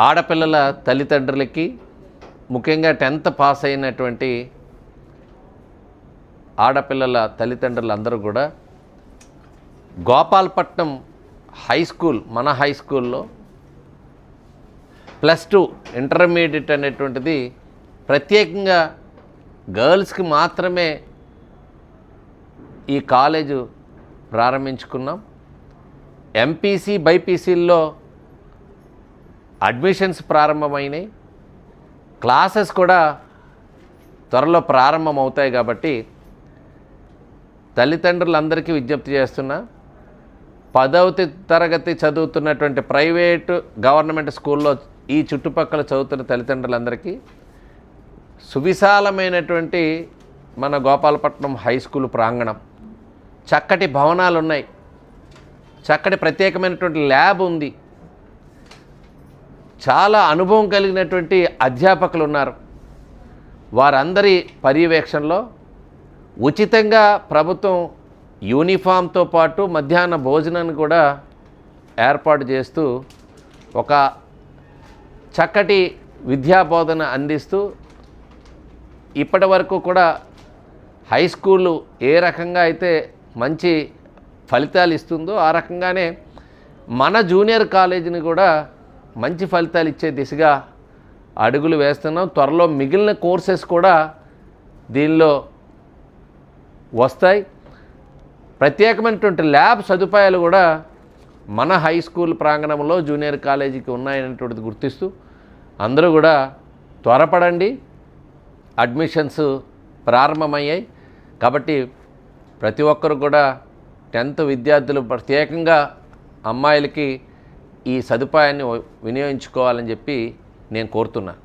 ఆడపిల్లల తల్లిదండ్రులకి ముఖ్యంగా 10th పాస్ అయినటువంటి ఆడపిల్లల తల్లిదండ్రులందరూ కూడా గోపాలపట్నం హై స్కూల్ మన హై స్కూల్లో +2 ఇంటర్మీడియట్ అనేటువంటిది ప్రత్యేకంగా గర్ల్స్కి మాత్రమే ఈ కాలేజు ప్రారంభించుకున్నాం. ఎంపీసీ బైపీసీల్లో అడ్మిషన్స్ ప్రారంభమైనాయి. క్లాసెస్ కూడా త్వరలో ప్రారంభమవుతాయి. కాబట్టి తల్లిదండ్రులందరికీ విజ్ఞప్తి చేస్తున్నా, 10వ తరగతి చదువుతున్నటువంటి ప్రైవేటు గవర్నమెంట్ స్కూల్లో ఈ చుట్టుపక్కల చదువుతున్న తల్లిదండ్రులందరికీ సువిశాలమైనటువంటి మన గోపాలపట్నం హై స్కూల్ ప్రాంగణం, చక్కటి భవనాలు ఉన్నాయి, చక్కటి ప్రత్యేకమైనటువంటి ల్యాబ్ ఉంది, చాలా అనుభవం కలిగినటువంటి అధ్యాపకులు ఉన్నారు. వారందరి పర్యవేక్షణలో ఉచితంగా ప్రభుత్వం యూనిఫామ్తో పాటు మధ్యాహ్న భోజనాన్ని కూడా ఏర్పాటు చేస్తూ ఒక చక్కటి విద్యాబోధన అందిస్తూ ఇప్పటి వరకు కూడా హై స్కూలు ఏ రకంగా అయితే మంచి ఫలితాలు ఇస్తుందో ఆ రకంగానే మన జూనియర్ కాలేజీని కూడా మంచి ఫలితాలు ఇచ్చే దిశగా అడుగులు వేస్తున్నాం. త్వరలో మిగిలిన కోర్సెస్ కూడా దీనిలో వస్తాయి. ప్రత్యేకమైనటువంటి ల్యాబ్ సదుపాయాలు కూడా మన హై స్కూల్ ప్రాంగణంలో జూనియర్ కాలేజీకి ఉన్నాయనేటువంటిది గుర్తిస్తూ అందరూ కూడా త్వరపడండి. అడ్మిషన్స్ ప్రారంభమయ్యాయి కాబట్టి ప్రతి ఒక్కరు కూడా 10th విద్యార్థులు ప్రత్యేకంగా అమ్మాయిలకి ఈ సదుపాయాన్ని వినియోగించుకోవాలని చెప్పి నేను కోరుతున్నాను.